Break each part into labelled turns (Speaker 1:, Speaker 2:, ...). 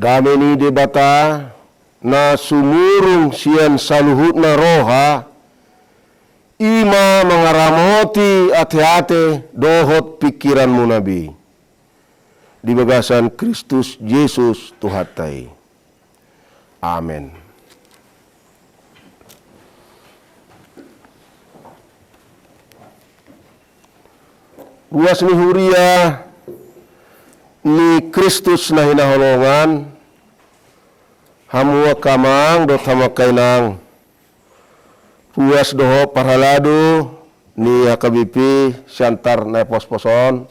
Speaker 1: Dame ni debata na sumurung sian saluhut na roha ima mengaramoti ate-ate dohot pikiranmu nabi. Di bagasan Kristus Yesus Tuhatai. Amin. Ruas ni huria ni Kristus na hinaholongan hamua kamang dot hamakainang ruas doho parhalado ni HKBP Siantar na pos-poson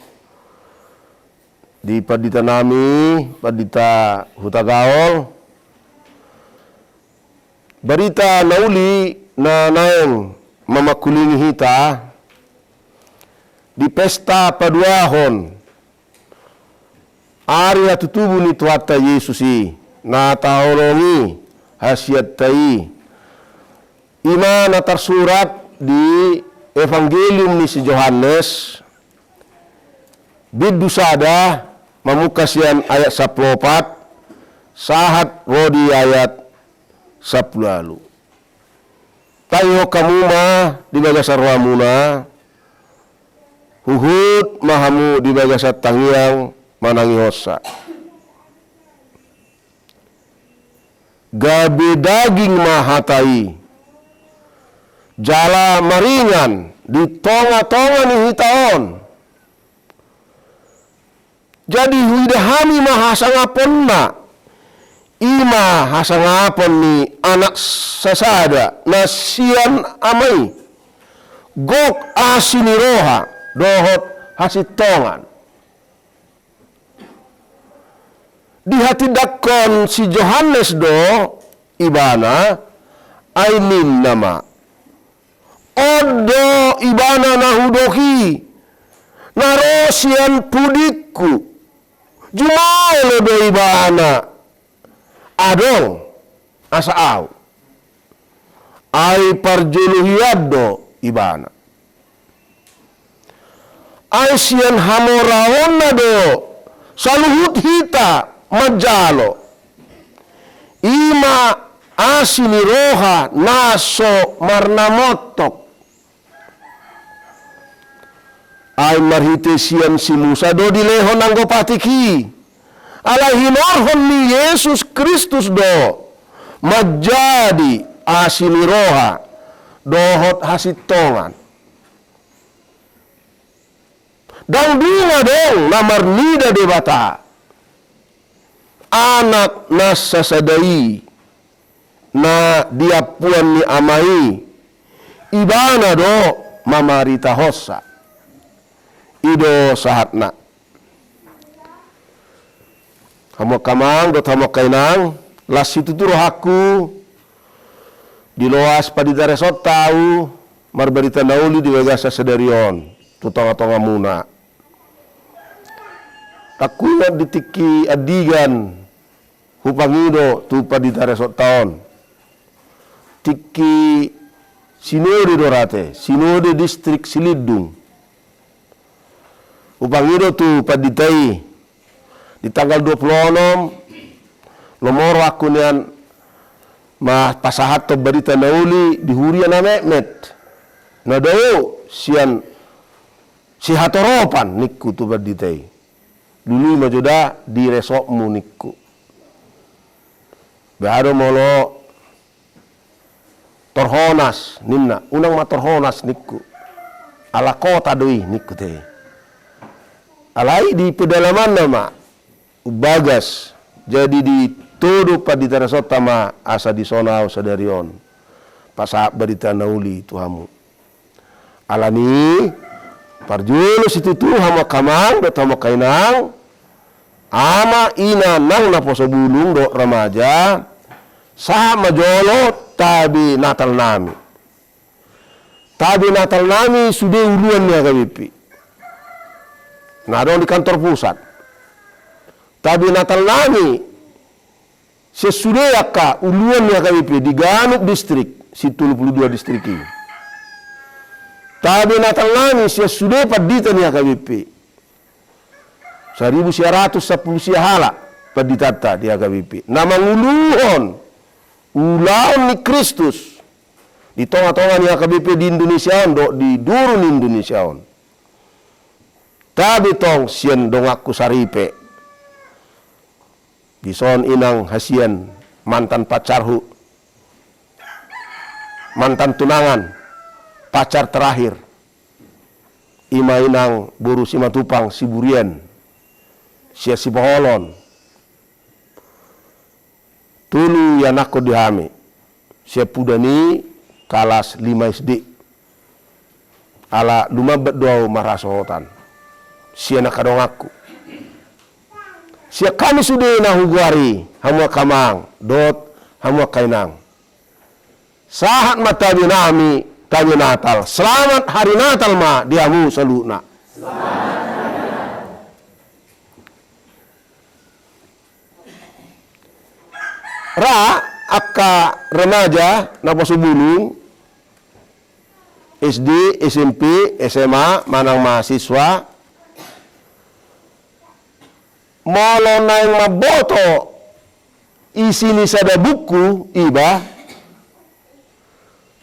Speaker 1: di padita nami padita hutagaol barita nauli na naeng mamakulingi hita di pesta paduahon ari atutubu ni Tuata Yesusi na taholongi hasiat tai ima na tersurat di Evangelium ni si Yohanes bidusada mamukasian ayat 14 sahat rodi ayat 10 tayo kamuma di bagasar ramuna huhut mahamu di bagasar tangiang manangi hosa gabe daging mahatai jala maringan di tonga-tonga ni hitaon jadi huidahami mahasangapon na ima hasangapon ni anak sasada na sian amai gok asini roha dohot hasitongan di hati dakon si Yohanes do ibana ainin nama odo ibana nahudoki narosian pudikku jumalo do ibana adong asaau ai parjuluhiado ibana ai sian hamoraona do saluhut hita majalo ima asini roha naso marnamotok ay marhite sian si Musa do dilehon anggo patiki ala hinorhon ni Yesus Kristus do majadi asini roha dohot hasitongan dang dunga dong namar nida debata anak nasasadai na diapuan ni amai ibana do mamarita hosa ido sahatna hamo kamang dot hamo kainang las itu tu rohaku diloas padita resot tahu marbarita nauli di wegasa sedarion tu tonga-tonga muna takunya ditiki adigan hupangido tu padita resot taon tiki sinode dorate sinode distrik Silidung hupangido tu paditai di tanggal 26 lomoro aku nian mah pasahat to berita nauli di huria na Mehmet na dayo sian si hatoropan nikku tu paditai dulu majoda di resokmu nikku Behado molo torhonas ninna unang matorhonas nikku ala kota doi nikku te alai di pedalaman nama bagas jadi di todo padita resota ma asa di sonau sadarion pasa berita nauli tuhamu alani parjulo situ tu hama kamang dot hama kainang ama ina nang naposo bulung do remaja sama jolo tabi natal nami sudah uluan ya KBP nah dong di kantor pusat tabi natal nami sesudah ya ka uluan ya KBP di Ganuk distrik situ 22 distrik ini tabi natal nami sesudah paditan ya KBP 1.110 siahala paditata di HKBP. Nama nguluhon ulaon ni Kristus di tonga-tonga ni HKBP di Indonesia do di durun Indonesia on. Tabi tong sien dongakku saripe. Bison inang hasian mantan pacarhu, mantan tunangan, pacar terakhir. Ima inang buru si matupang si burian, sia si boholon. Tulu yang aku dihami, sia pudani kalas 5 SD. Ala luma bedua marasotan, sia nakadong aku. Sia kami sudah nahuguari, hamua kamang, dot hamua kainang. Sahat mata binami, tanya Natal. Selamat hari Natal ma, diamu saluna. Ra, akka remaja, napasubulung, SD, SMP, SMA, manang mahasiswa, malo na yung maboto isini sada buku iba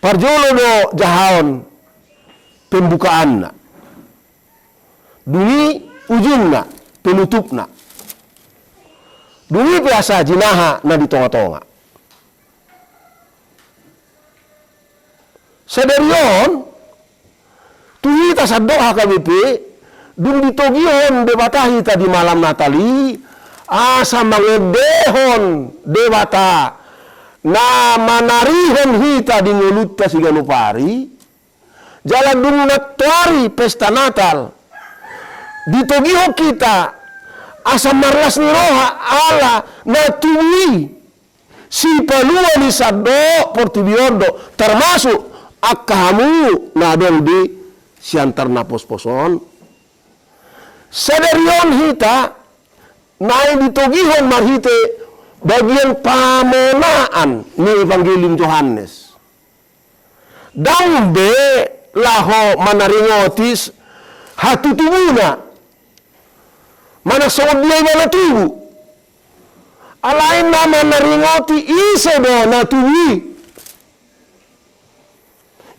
Speaker 1: parjolo do jahon pembukaan na duni ujung na penutup na duni biasa jinaha na di tonga-tonga sadarion tuhita sa doha HKBP dun ditogihon debatahi tadi malam Natali asa mangedehon debata na manarihon hita di ngulutta si ganupari jala dun natuari pesta Natal ditogiho kita asa marlas ni roha ala natui si palua ni sado portibiondo termasuk akamu nadong di siantar na pos-poson sadarion hita naik ditogihon marhite bagian pamonaan ni Evangelium Yohanes. Dambe laho manaringotis hatutubuna mana sodlay mana tubu. Alain na manaringoti isa do na tuwi.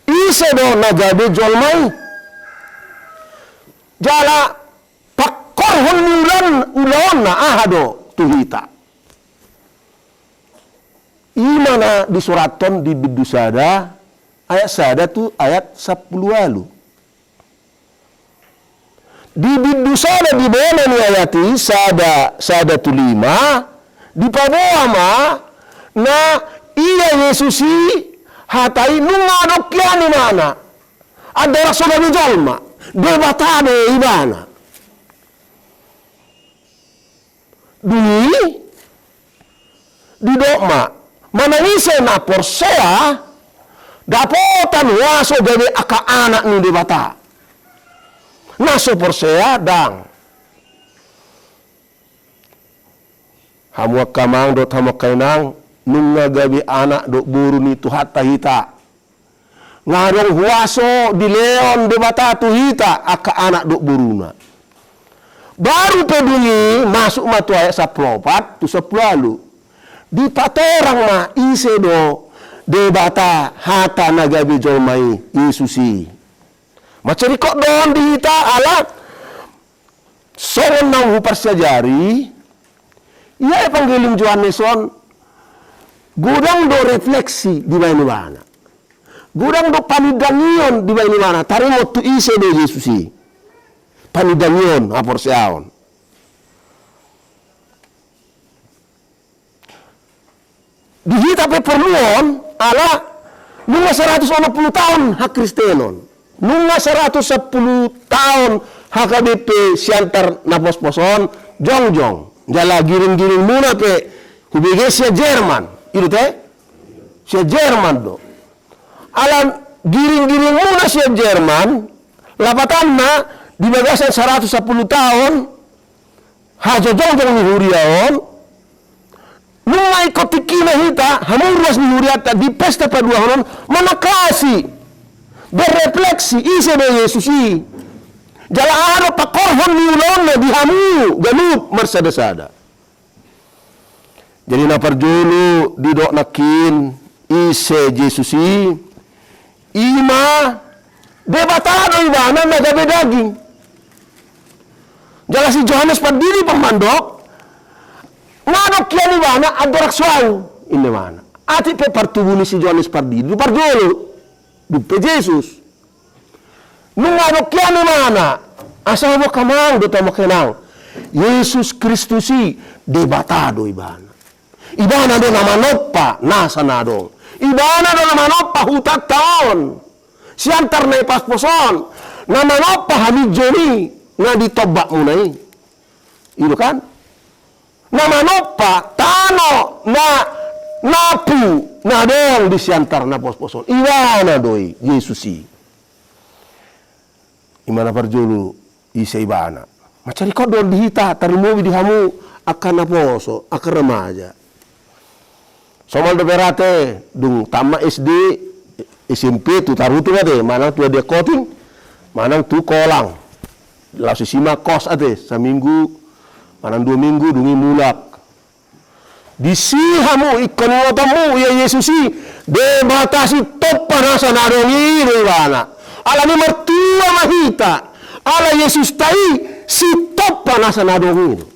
Speaker 1: Isa do na gabi jolmay. Jala korhon ulan na ahado tuhita. Imana di suraton di bidusada ayat sada tu ayat 10 lalu. Di bidusada di bawah ni ayati sada tu 5 di pabawama na iya Yesusi hatai nungadok yani mana. Ada rasul ni jalma debatade ibana. Di dokma manangise na porsea dapotan waso jadi aka anak ni debata naso porsea dang hamuak kamang dot hamuak kainang nunga gabi anak dok buru ni tuhata hita ngarong waso di leon debata tuhita aka anak dok buruna baru peduli masuk matu ayat 14 tu 10 lalu di patorang ma ise do debata hata nagabi jolmai Yesusi macam kok don di hita alat soron nang hupar sajari ia Evangelium Yohaneson gudang do refleksi di mana gudang do panidangion di mana tarimo tu ise do Yesusi panidangion aporseaon. Dihita pe perluon ala nunga 180 tahun hak Kristenon. Nunga 110 tahun HKBP siantar na pos-poson jongjong. Jala giring-giring muna pe hubige sia Jerman. Itu teh sia Jerman do. Ala giring-giring muna sia Jerman lapatanna di bagasan 110 tahun hajo jongjong ni huriaon nungai kotikina hita hamuras ni huriata di pesta paduahonon manakasi berefleksi ise be Yesusi jala aro pakorhon ni ulon di hamu ganup marsada-sada Jadi na parjulu didok nakin ise Jesusi ima debatado ibana nagabe daging. Jelas si Johannes Pardini pemandok ngadok kian ibana adorak suau ini mana. Ati pe partubuni si Johannes Pardini parjulu dupe Jesus. Nungadok kian ibana asal mo kamang do mo kenang. Yesus Kristusi debatado ibana. Ibana do nama nopa nasa na dong. Ibana do nama nopa hutat taon. Siantar na ipasposon. Nama nopa hamid joni nga ditobak mo na Itu kan? Nama nopa tano na napu na dong di siantar na posposon. Ibana doi Yesusi. Imana parjulu isa ibana. Macari kau don dihita tarimu di hamu akan naposo akan remaja. Somal do berate dung tama SD SMP tu tarutu ate mana tu dia koting mana tu kolang la sisima kos ate seminggu mana 2 minggu dungi mulak disihamu ikon ngotamu ya Yesusi debatasi top panasa nadongi rwana alani mertua mahita ala Yesus tai si top panasa nadongi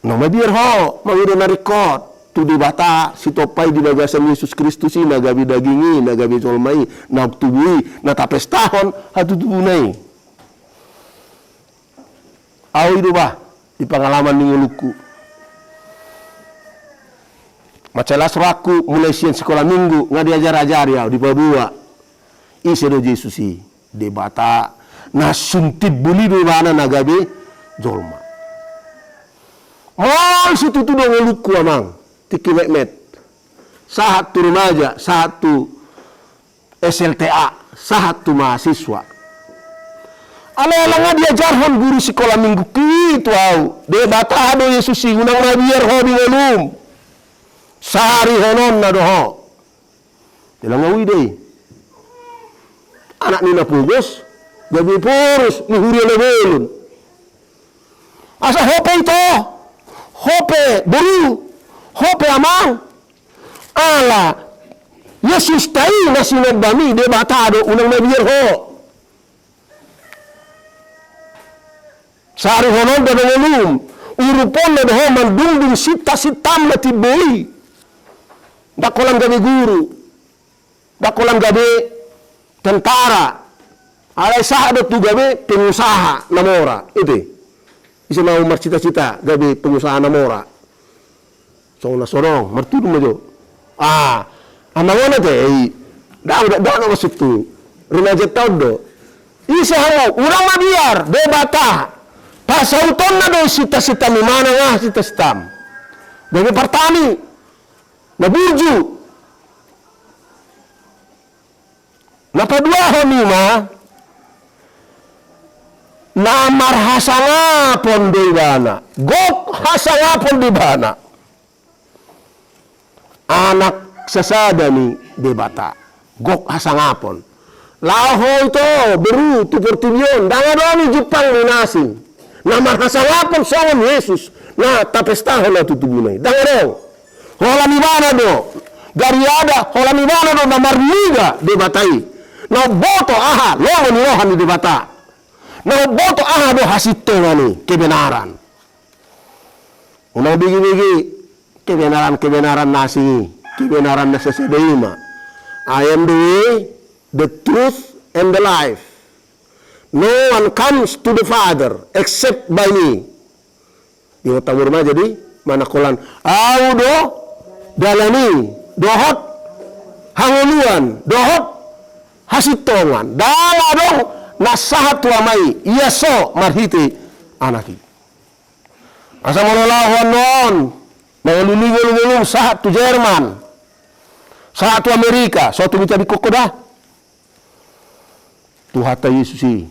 Speaker 1: no mabiar ho mangido na record tu di bata si topai di bagasan Yesus Kristus ini nagabi dagingi nagabi solmai na tubui na tapes tahon hatu tubunai au itu bah di pengalaman ninguluku macalah seraku mulai sian sekolah minggu nggak diajar-ajar ya di padua isi do Yesusi di bata na suntib buli do bana nagabi zolma. Mal situ tu dong luku amang tiki mekmet satu remaja satu SLTA satu mahasiswa ala-ala diajarhan guru sekolah minggu kitu au de batado Yesusi unang nabiar ho di ngalum sehari honon na doho jelang ngawi deh anak nina pugos gabi porus nuhuri lebelun asa hope itu hope buru hope amang ala Yesus tai nasinag bami de batado unang nabiar ho sari honon da ngalum urupon na doho mandungdung sita-sitam na tiboi dakolan gabi guru dakolan gabi tentara alay sahado tu gabi pengusaha namora itu isa mau cita-cita gabi pengusaha namora so na sorong martudu mo jo amangona te daw masuk tu remaja todo isa ho urang mabiar debata pasauton na do sita-sita mi mana nga sita-sitam gabi partani na burju na padua ho nima na marhasangapon di bana gok hasangapon di bana anak sasada ni debata gok hasangapon laho ito beru tu portibyon dangadoni Jepang minasing na marhasangapon songon Yesus na tapestahan na tutubunay dangadong hola ni bana do gariada hola ni bana do na marliga debatai na boto aha longo ni rohan di debata na boto do hasito ngani kebenaran. Unang bigi-bigi kebenaran nasi, kebenaran na sesedeima. I am the way, the truth, and the life. No one comes to the Father except by me. Di tamur ma jadi manakolan audo dalani dohot hanguluan dohot hasitongan dala dong nasahat tuamai iaso marhiti anaki asa monolawan non nangululungulung sahat tu Jerman sahat tu Amerika suatu bicara di kokoda tu hata Yesusi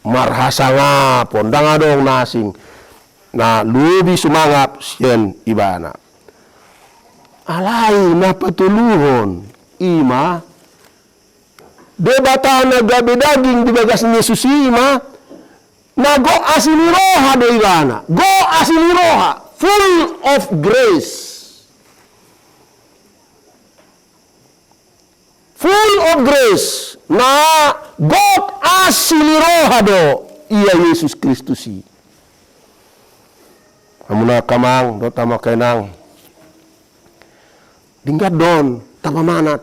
Speaker 1: marhasanga pondang adong nasing na lubi sumangap sien ibana alai na patuluhon ima debata na gabi daging di bagas ni Yesus ima na go asiniroha do ibana go asiniroha full of grace. Full of grace. Na God asili roha do iya Yesus Kristus. Amuna kamang do tama kainang. Dingkat don tama manat.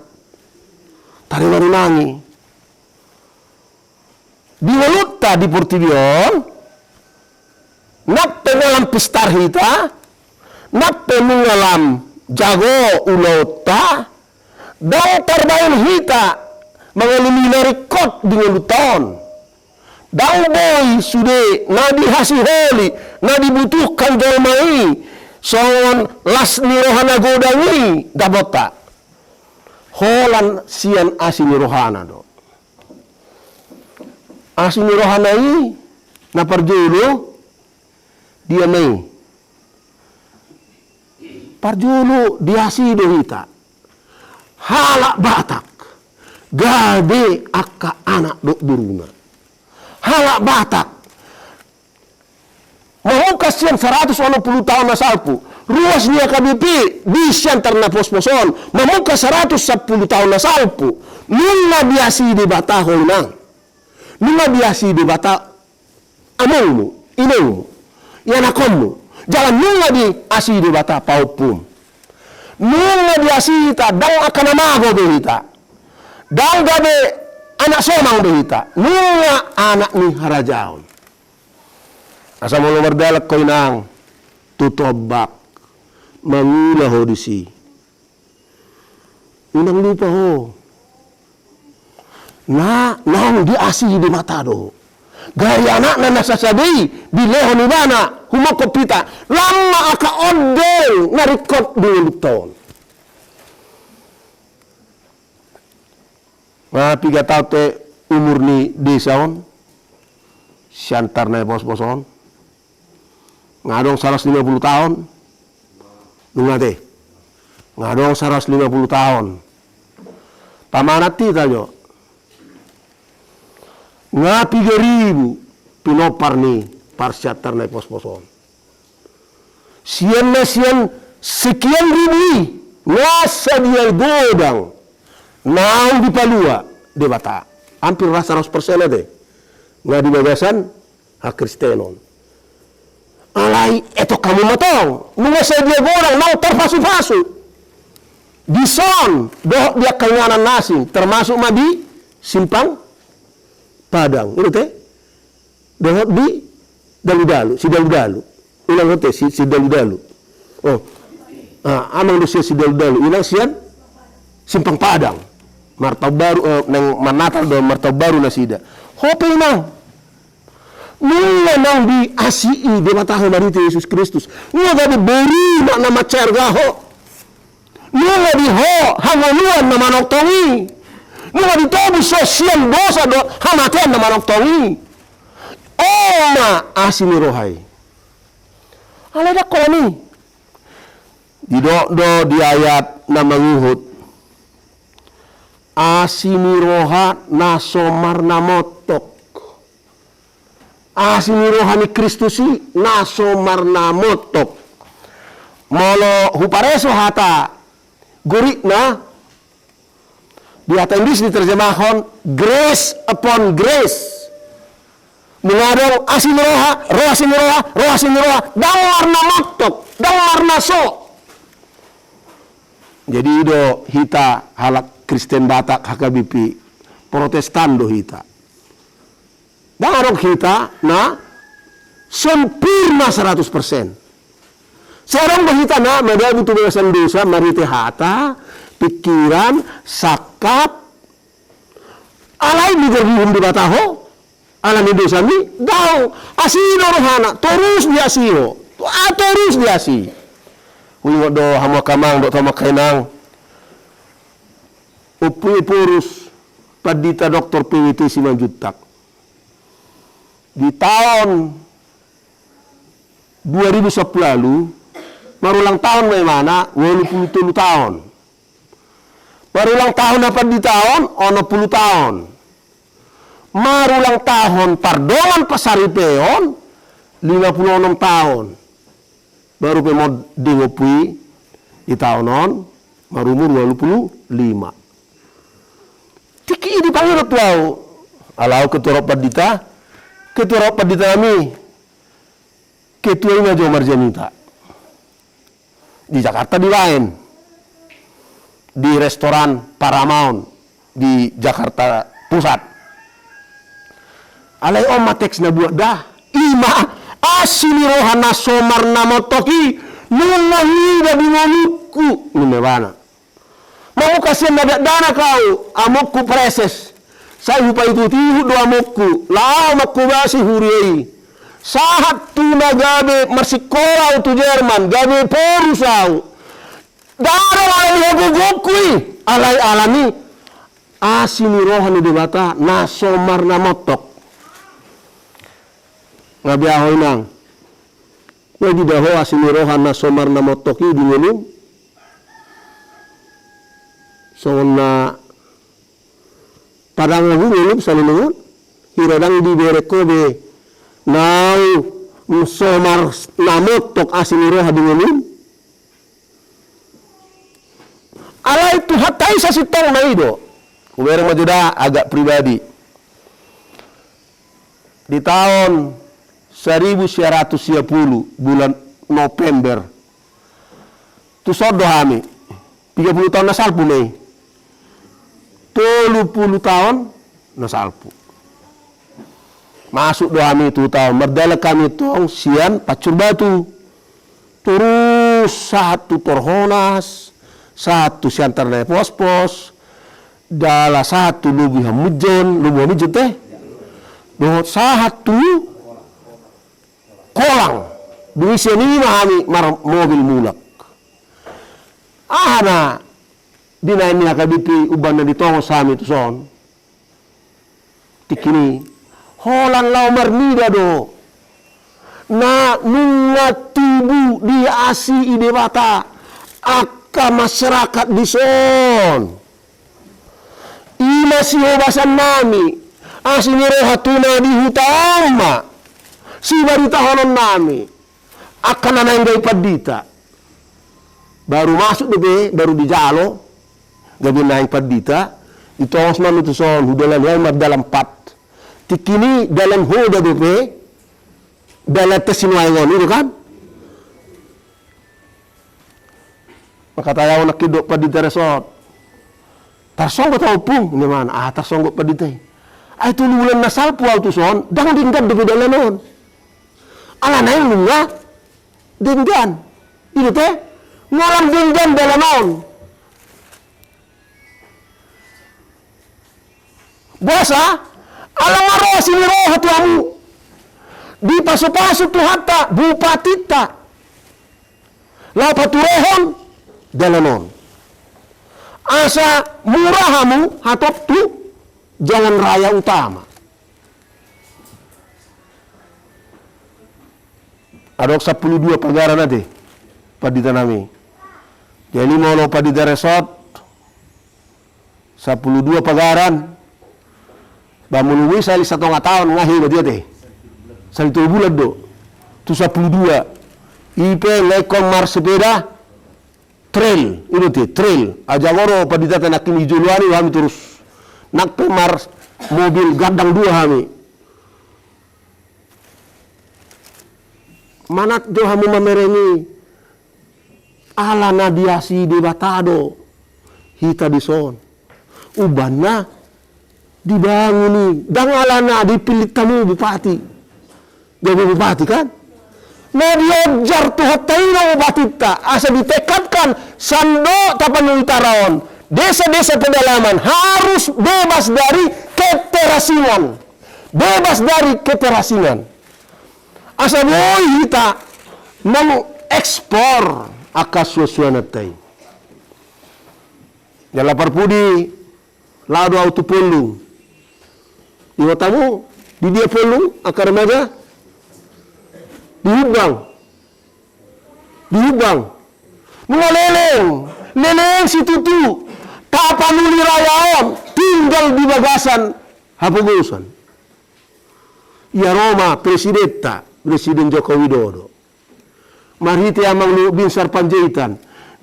Speaker 1: Tari nangi. Di waluta di Portibion. Nappe ngalam pistar hita. Nappe ngalam jago ulota. Daw tarbayan hita mga luminarikot dengan luton. Daw boy sude na dihasiholi na dibutuhkan jalmai son las ni rohana godangi dabota. Holan sian asin rohana do. Asin rohana i na parjulu dia mai. Parjulu diasi do hita. Halak Batak gade aka anak dok buruna. Halak Batak mau kasihan 180 tahun nasalpu ruas niya kabipi bisyan terna pos-poson mau 110 tahun nasalpu nunga biasi di bata honang nunga biasi di bata amongmu inongmu yanakommu jalan nunga di asi di bata paupum nunga diasita dang akan amago behita dang gabe anak somang behita nunga anak ni harajaon asa mau berdalak ko inang tutobak mangulah ho disi unang lupa ho na nang diasi di mata do gaya anak na nasasabi bileho ni bana humako pita lama aka odel narikot dulu ton. Piga tau te umur ni desaon siantar na bos-boson ngadong 150 tahun nunga te ngadong 150 tahun pamanati tayo nga 3,000 pinopar ni parsiatar na pos-poson. Siyan na siyan sekian ribu ngasa dia godang naong di palua di bata. Hampir rasa 100% ade. Nga di bagasan hak Kristenon. Alay eto kamu matong. Nunga sa dia godang naong terpasu-pasu. Di son doh dia kanyanan nasing termasuk madi simpang Padang, itu teh, dohot di dalu-dalu, si dalu-dalu, ilang teh si dalu-dalu, oh, amang lu si dalu-dalu, ilang sian simpang Padang, martaw baru, neng manatal do martaw baru na sida, hope nang, nula nang di asii di matahon marito Yesus Kristus, nula gadi beri na macerga ho, nula di ho hangaluan na manoktongi. Nunga ditobu sosial dosa do hamaten na manoktongi. Oma asini rohai. Alada koloni. Di di ayat na mangihut. Asini roha na somar na motok. Asini roha ni Kristusi na somar na motok. Molo hupareso hata gurik na di bahasa Inggris diterjemahkan grace upon grace. Mengadong asin roha, dang warna motok, dang warna so. Jadi do hita halak Kristen Batak hakabipi Protestan do hita. Dang hita na sempurna 100%. Seorang bahita na medal butuh bebasan dosa marite hata pikiran sakap alay mi gerhum di bataho alami dosa mi daw asino rohana terus dia asio terus dia asi uyo do hamo kamang do tama kainang upui purus padita doktor PWT Simanjuntak di tahun 2010 lalu marulang tahun mana 87 tahun. Marulang tahun apa di tahun? Ono 10 tahun. Marulang tahun pardongan pasaripeon 56 tahun. baru pemod dingopui di tahunon marumur 25. Tiki ini panggil tuau alau ketua padita kami ketua ini aja Marjanita di Jakarta di lain di restoran Paramount di Jakarta Pusat. Alai om mateks na buat dah ima asini rohana somar namotoki nunahida bingonuku nimebana mau kasih nadak dana kau amokku preses saya lupa itu tihu do amokku lao makku basi huriei sahat tuna gabe marsikolau tu Jerman gabe porusau dara alai gugukui alai alami asini rohani debata na somar namotok ngabi ahoy nang wadi daho asini rohan na somar na motoki di ngelum sona padang ngu ngelum salunungun hiradang di berekobe nau somar na motok asini rohan di ngelum alai tu hatai sa sitong na ido kubere majuda agak pribadi di tahun 1910 bulan November tu sodo hami 30 tahun nasalpu nih 30 tahun nasalpu masuk do hami tu tahun merdela kami tong sian pacur batu terus satu torhonas satu siantar dari pos-pos dala satu lubu hamujon teh do satu kolang duisi ni mahami mobil mulak ahana dinain ni akabipi uban na ditongo sami tu son tikini holan lau marnida do na nunga tubu di asi ide bata akka masyarakat di son ima sihobasan nami asinire hatuna di hutama si barita honon nami akan nanay padita baru masuk debe baru di jalo gabi naing padita itu osman itu son hudalan yang dalam 4 tikini dalam hoda debe dalam tesinwaingon itu kan maka tayaw nakidok padita resort tarsonggot taupung ini mana tarsonggot padita ay tululan na salpo auto son dang dinggan debe dalanon ala na yung nga dinggan itu teh ngalang dinggan dalanon basa ala ngaro siniro hatuamu di paso-paso tu hatta bupatita la paturehon dalanon asa murahamu hatop tu jalan raya utama ada 12 pagaran nanti padita nami jadi mau padita resort 12 pagaran bamunui sali 1,5 tahun ngahi dia teh sali 3 bulan do tu 12 IP lekon mar sepeda trail itu teh trail aja goro padita tenakin hijuluani kami terus nak pemar mobil gandang 2 kami manat do hamu mamereni ala nadiasi di batado hita di son ubanna dibanguni dang alana dipilih tamu bupati jadi bupati kan na diojar tu hataina bubatita asa ditekatkan sando tapan utaraon desa-desa pedalaman harus bebas dari keterasingan asa boy hita mengekspor akas suasuanatai jala parpudi lado auto pulung iwatamu di dia pulung akar remaja dihubang leleng si tutu tapanuli rayaon tinggal di bagasan hapugusan ya Roma Presiden Joko Widodo mariti amang lu binsar panjaitan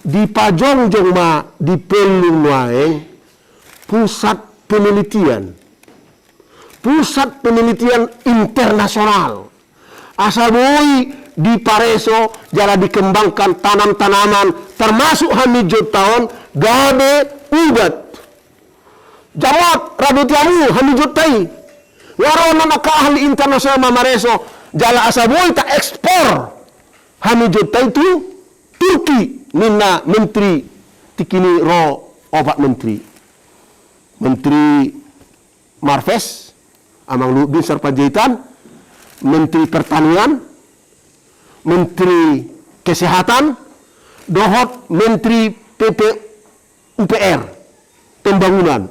Speaker 1: di pajongjong ma di pelung waeng pusat penelitian internasional. Asabui di Pareso jala dikembangkan tanam-tanaman termasuk hamijut tahun gabe ubat. Jawab radutiamu hamijut tai. Warona naka ahli internasional mamareso jala asabui tak ekspor hamijut tai itu Turki nina menteri tikini ro obat menteri Marves amang lu binsar panjaitan, menteri pertanian, menteri kesehatan, dohot menteri UPR pembangunan.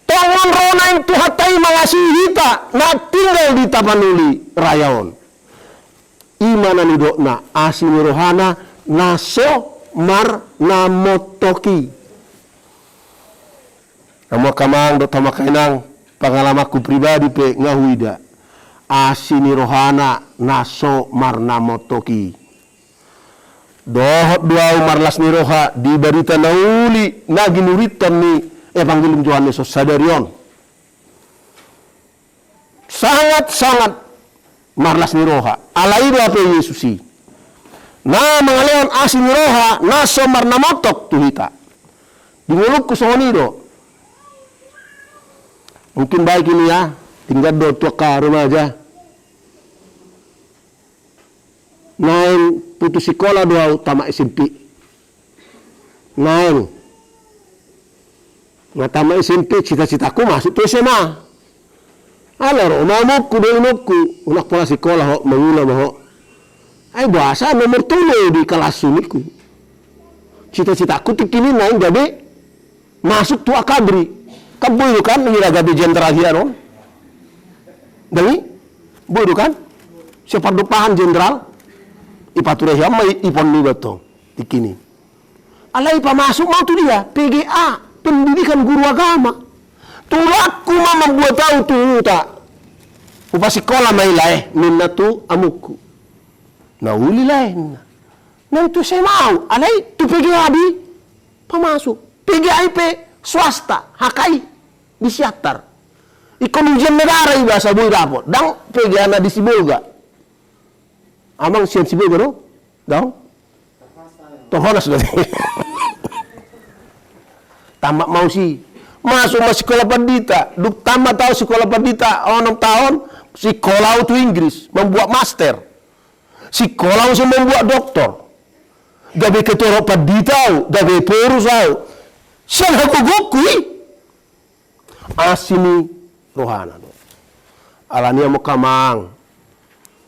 Speaker 1: Tongon rona yang tuhatai mengasihi kita na tinggal di Tapanuli rayaon. Imana nidokna asini rohana naso mar namotoki. Namo kamang do tamakainang pengalamanku pribadi pe ngahuida. Asini rohana naso marna motoki. Dohot dua marlas ni roha di berita nauli nagi nuritan ni Evangelium Yohanes sadarion. Sangat marlas ni roha. Alaido apa Yesusi. Na mangaleon asini roha naso marna motok tuhita. Dinguluk kusonido. Mungkin baik ini ya, tinggal do tua ka remaja. Nain putus sekolah doa utama SMP. Nain. Ngatama SMP cita-citaku masuk tu SMA. Alar, umamuku do inuku, unak pola sekolah ho mengulang ho. Ay bahasa nomor 3 di kelas uniku. Cita-citaku tikini nain gabe masuk tua kadri. Kaboy kan ngira gabi jenderal hiaron. Dali? Boy kan? Siapa dupahan jenderal? Ipature hiam mai ipon ni beto. Tikini. Alai pamasuk mau tu dia PGA, pendidikan guru agama. Tulaku mama buat tahu tu tak. Upa sekolah mai lae minna tu amuku. Na uli lain. Nah itu saya mau. Alai tu PGA di pamasuk. PGA IP swasta, hakai disiatar. Ikon ujian negara bahasa boy dapot. Dang pegana di Sibolga. Amang sian Sibolga no? Dang? Tohonas sudah. Tamat mau si masuk sekolah pandita. Duk tamat tahu sekolah pandita 6 tahun. Sekolah itu Inggris membuat master. Sekolah itu membuat doktor. Gabe ketua pandita, gabe perusau. Siang aku gokui asini rohana do. Alania mo kamang.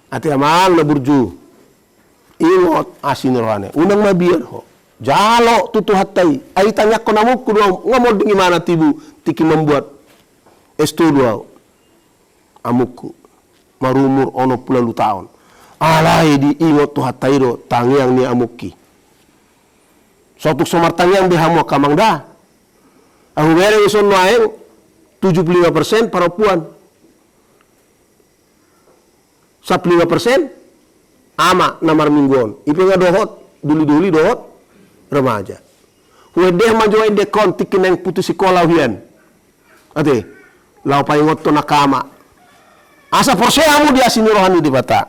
Speaker 1: Ati amang na burju. Ingot asini rohana. Unang mabiar ho. Jalo tutu hatai. Ay tanya ko namuk ko ngamol dingi mana tibu tiki membuat S2 amukku. Marumur 60 tahun. Alai di ingot tu hatai do tangiang ni amuki. Suatu somartanyang bihamu kamang dah. Ang mereng ison maeng 75% perempuan. 15% ama namar mingguan. Ipe nga dohot, duli dohot remaja. Wedeh manjo ende kon tikin yang putus sekolah hian. Ate, lau paingot to nakama. Asa porseamu dia sini rohani di bata.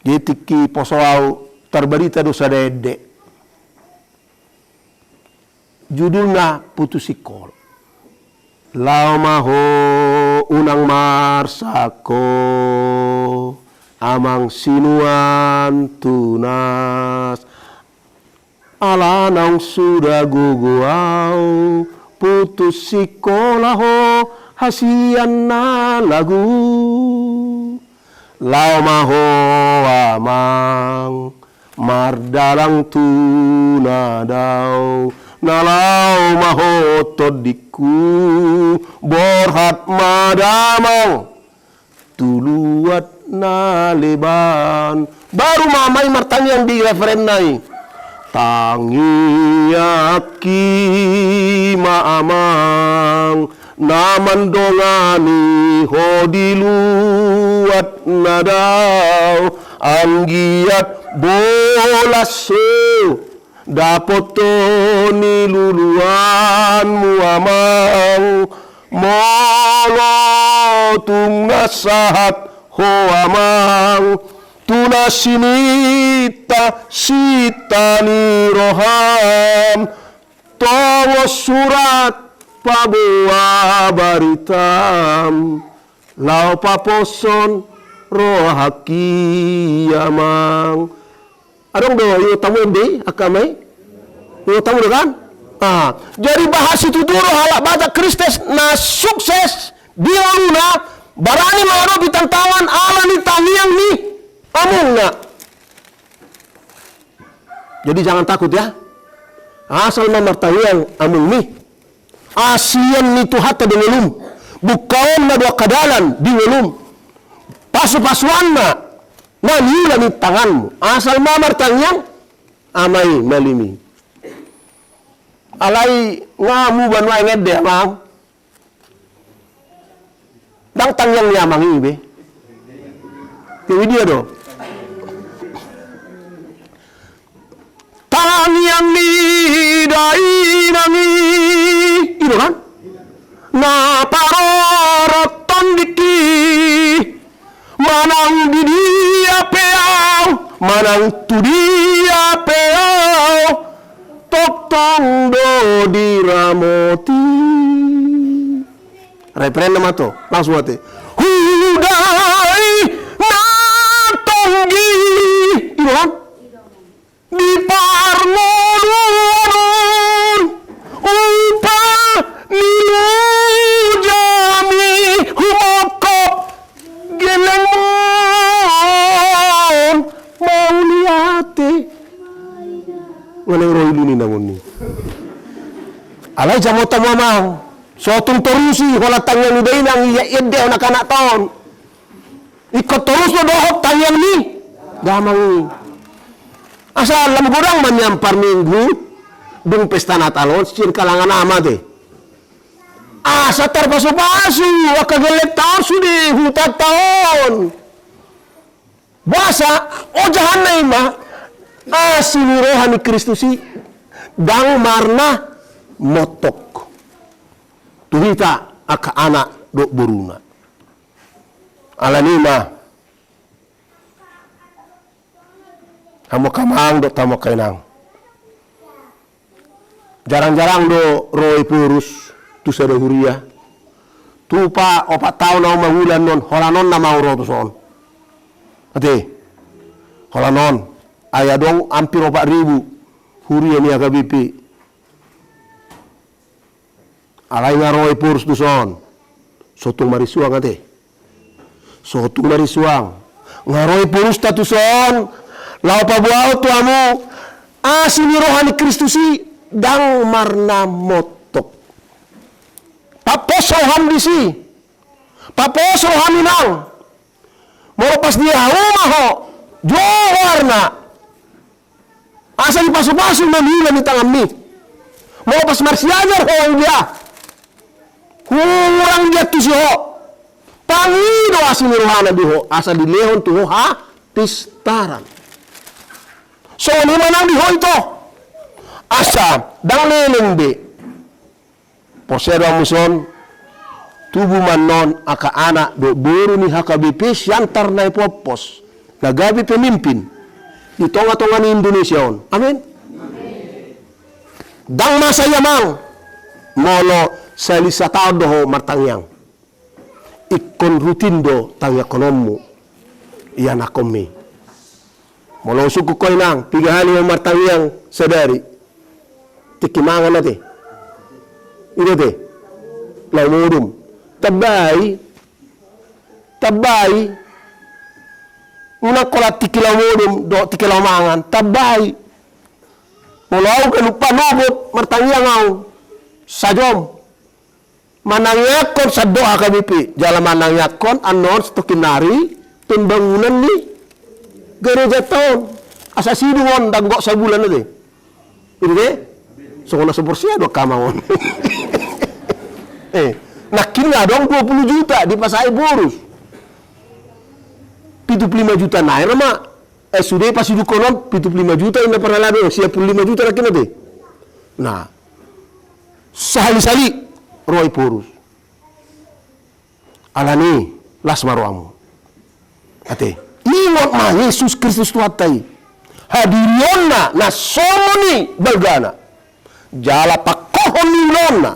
Speaker 1: Dia tiki posoau terberita dosa dede. Judulnya putus sekolah. Lau maho unang marsako amang sinuan tunas alanang sudah guguau putus sekolah ho hasian na lagu lau maho amang mardalang tunadau nalau mahotod diku borhat madamang tuluat na leban. Baru mamai martanyang di referen nai tangi aki maamang naman dongani hodiluat nadau anggiat bolaso dapotoni luluan muamang molotung nasahat hoamang tunasinita sitani roham tawa surat pabuah baritam lau paposon rohaki amang adong do yo tamu mbe akamai yo tamu kan jadi bahas itu dulu halak baca Kristus na sukses dia luna barani maro bitantawan ala ni tangiang ni amung na jadi jangan takut ya asal mamartayang amung ni asian ni tuhata dengelum bukaon na dua kadalan dingelum pasu-pasuan na naniula ni tanganmu asal mamartayang amai malimi alai ngamu banwa ngede amang dang tangyang ni amang ibe tiwi dia do tangyang ni dai nangi itu kan na paroroton diki manang di dia peau manang tu dia peau tok tong do diramoti referen nama to langsung mati hudai natonggi itu kan di parmodun upa nilu jami humokop gelengon mau liate wanang roy luni namun ni alay jamota mamang sotung terusi wala tangyang ni day nang iyede na kanak taon ikot terus lo dohok tangyang ni damang ni asal lam gudang manyampar minggu dung pesta natalon sir kalangan amat asa terpasu-pasu wakagelet taon sudi hutat taon basa ojahan na ima asini rohani Kristusi dang marna motok tuhita aka anak dok buruna alanima amo kamang dok tamo kainang jarang-jarang do roy purus tu sada huria tupa 4 tahun na mahulan non holanon na mauro to son ate holanon aya dong hampir 4.000 huria ni AKBP alai ngaroy purus tu son sotung marisuang ate sotung marisuang ngaroy purus ta tu son lau pabuao tu amu asini rohani Kristusi dang marna motok paposo hamdisi paposo haminang moro pas dia umaho jo warna asa di pasu-pasu manila ni tangan ni moro pas marsiajar hoang dia kurang dia tu si ho pangido asini rohana di ho asa di lehon tu ho ha tistaran so ni manang di ho ito asa dang leleng be posero muson tubuh manon aka anak do boru ni HKBP siantar na ipopos nagabi pemimpin di tonga-tonga ni Indonesia on amin dang masa yamang molo salisa tao doho martangyang ikon rutin do tangya konomu iya nakomi molo suku koinang pigahali mo martangyang sadari tikimangan nate ito te laumudum tabay unang kolat tikilamudum do tikilamangan tabay mulaw ka lupanubot martangyang sajom manangyakon sa doa KBP jala manangyakon anon sa kinari timbangunan ni gereja taon asasino won daggo sa bulan na de ito de so kung nasa borsiya do kamawon Nah kini dong 20 juta di pasai boros. 75 juta naira mah sudah pasti dukonon 75 juta ini pernah lalu siap 5 juta lagi nanti. Nah sehali-sali roy porus alani las maruamu ate ingat mah Yesus Kristus tuatai hadirionna na somoni balgana jala pakohon nilona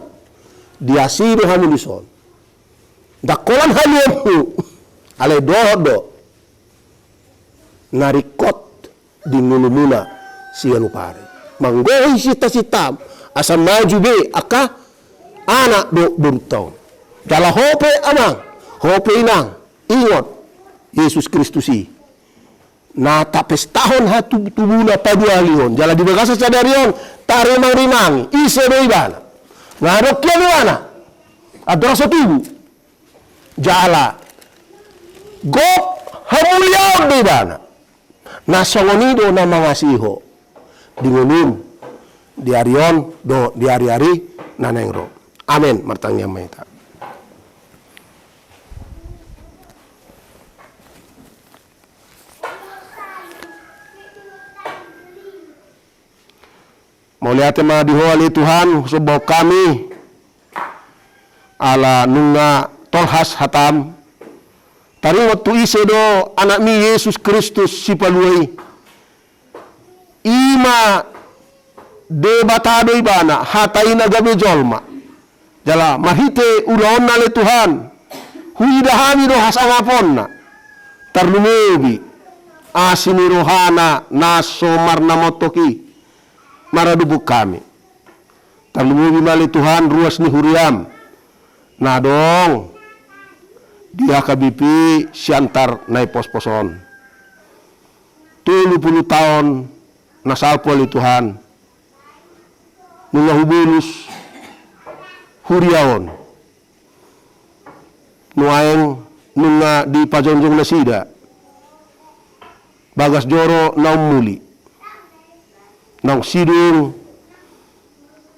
Speaker 1: diasiru hamulison dakolan haliemu ale dodo narikot di ngunumuna sianu pare manggohi sita-sitam asa maju be aka anak do bertahun jala hope amang hope inang ingot Yesus Kristusi na tapes tahun hatu tubuna padualion jala di bagasa sadarion tarimang-rimang ise do ibana ngadok kia ibana adrosa tubu jala gop hamuliaon do ibana na songonido na mangasiho dingunun di arion do di ari-ari nanengro. Amin. Martangnya maita. Mau lihat ma dihoali Tuhan sebab kami ala nunga tolhas hatam tari waktu ise do anak mi Yesus Kristus si paluai ima debatado ibana hataina gabe jolma jala mahite ulaonna le Tuhan huidahani do hasangaponna tarlumebi asini rohana naso marna motoki maradubuk kami tarlumebi mali Tuhan ruas ni huriam nadong dia kabipi siantar nai pos-poson 70 tahun nasalpo li Tuhan nunga hubulus huriaon nuaeng nunga di pajonjong na sida bagas joro naum muli naung sidung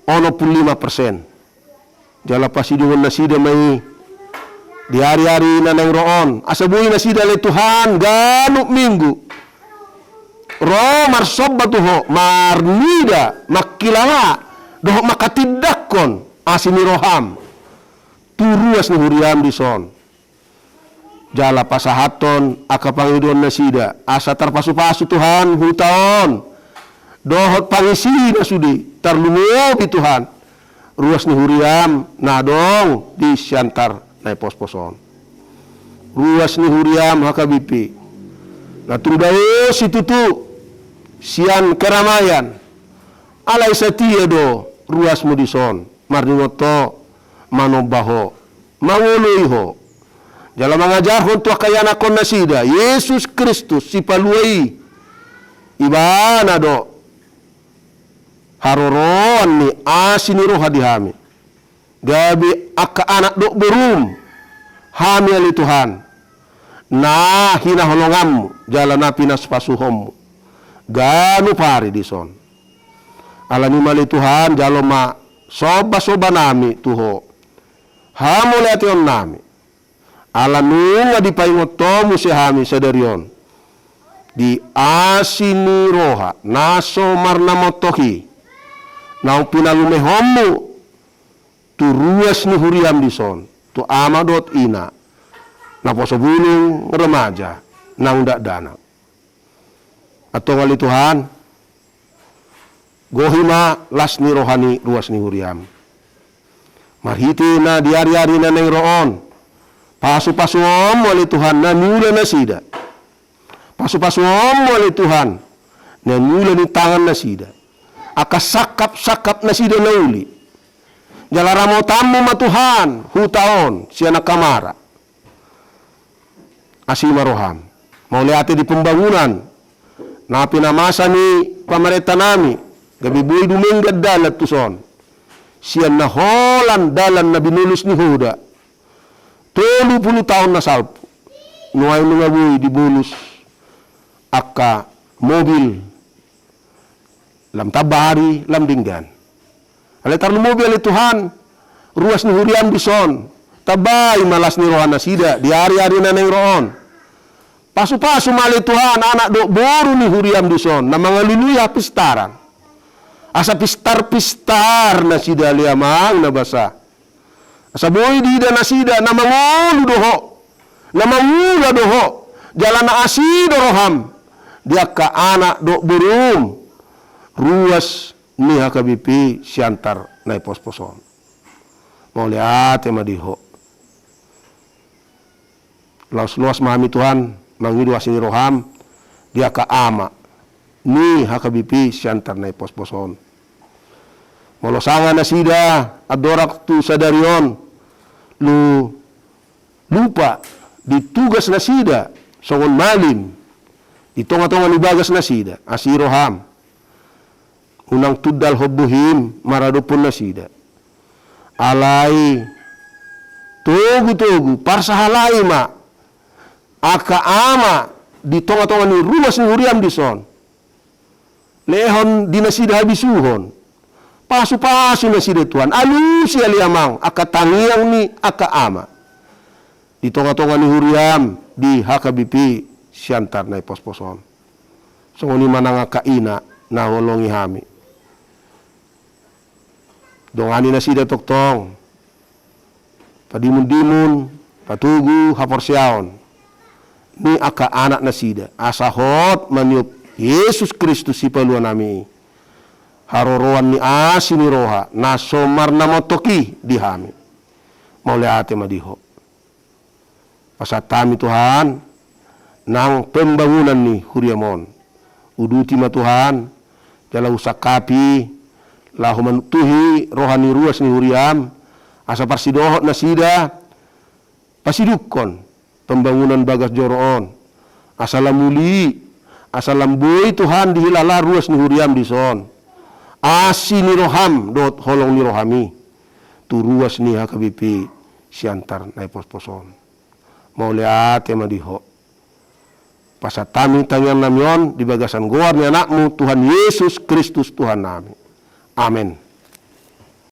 Speaker 1: 85% jala pasidungan na sida may di hari-hari na nang roon asabuhi na sida le Tuhan ganuk minggu ro marsob batuho marnida makilala doh makatidakon asini roham turuas ni huriam di son jala pasahaton akapangidon na sida asa tarpasu-pasu Tuhan hutaon dohot pangisi na sudi tarlungobi Tuhan ruas ni huriam nadong di siantar na pos-poson ruas ni huriam hakabipi na turudayo si tutu sian keramaian alai setia do ruas mudison marningoto manobaho manguluiho jala mangajarhon tua kayana kon nasida Yesus Kristus si paluai ibana do haroroan ni asini roh hadihami gabi aka anak do berum hami ali Tuhan nah hina holongammu jala napinas pasuhommu ganu pari dison alani mali Tuhan jalo ma soba-soba nami tuho hamo leation nami alanunga di paingotomu sehami sadarion di asini roha naso marna motohi nau pinalumehommu tu ruas ni huriam dison tu amadot ina na poso bulung remaja na undak dana atau ngali Tuhan gohima las ni rohani ruas ni huriam marhiti na di hari-hari na neng roon pasu-pasu om wali Tuhan na nyula na sida pasu-pasu om wali Tuhan na nyula ni tangan na sida aka sakap-sakap na sida na uli jalaramo tamu ma Tuhan hutaon siya na kamara asima roham mau lihat di pembangunan na pinamasa ni pamareta nami gabi buhay duminggad dalat tuson siyan na holan dalan na binulus ni Huda 30 tahun na salpo nuay nga buhay di bulus aka mobil lam tabari lam dinggan aletar no mobil ali Tuhan ruas ni huriam dison tabai malas ni rohan nasida di hari-hari naneng rohon. Pasu-pasu mali Tuhan anak dok boru ni huriam dison na mangaluluya pistaran. Asa pistar-pistar nasida liamang na basa. Asa boy di da nasida na mangulu doho. Na mangula doho. Jalan na asido roham. Dia ka anak dok borum. Ruas ni hakabipi siantar na pos-poson. Mau lihat madiho. Luas mahami Tuhan mangidu asini roham dia ka ama ni hakabipi siantar na pos-poson. Molosanga na sida adorak tu sadarion lu lupa ditugas na sida songon malim ditonga-tonga ni bagas na sida asiroham unang tudal hobuhim maradopon na sida alai togu parsahalai ma aka ama ditonga-tonga ni rumas ni huriam dison lehon dinasida habisuhon pasu-pasu na sida Tuhan alu siya liamang aka tangiang ni aka ama di tonga-tonga ni huriam di hakabipi siantar na pos-poson songoni mananga kaina na holongi hami dongani na sida toktong padimun-dimun patugu haporsiaon ni aka anak na sida asahot maniup Yesus Kristus si paluan nami haroroan ni asini roha na somar na motoki di hami mauleate madiho pasatami Tuhan nang pembangunan ni huriamon uduti ma Tuhan jala usakapi lahu manutuhi rohani ruas ni huriam asa parsidohot na sida pasidukon pembangunan bagas joroon asalamuli asalambui Tuhan dihilala ruas ni huriam dison asi ni roham dot holong ni rohami tu ruas ni hakabipi siantar na pos-poson mau lihat madiho pasatami tangian namyon di bagasan goar ni anakmu Tuhan Yesus Kristus Tuhan nami amin.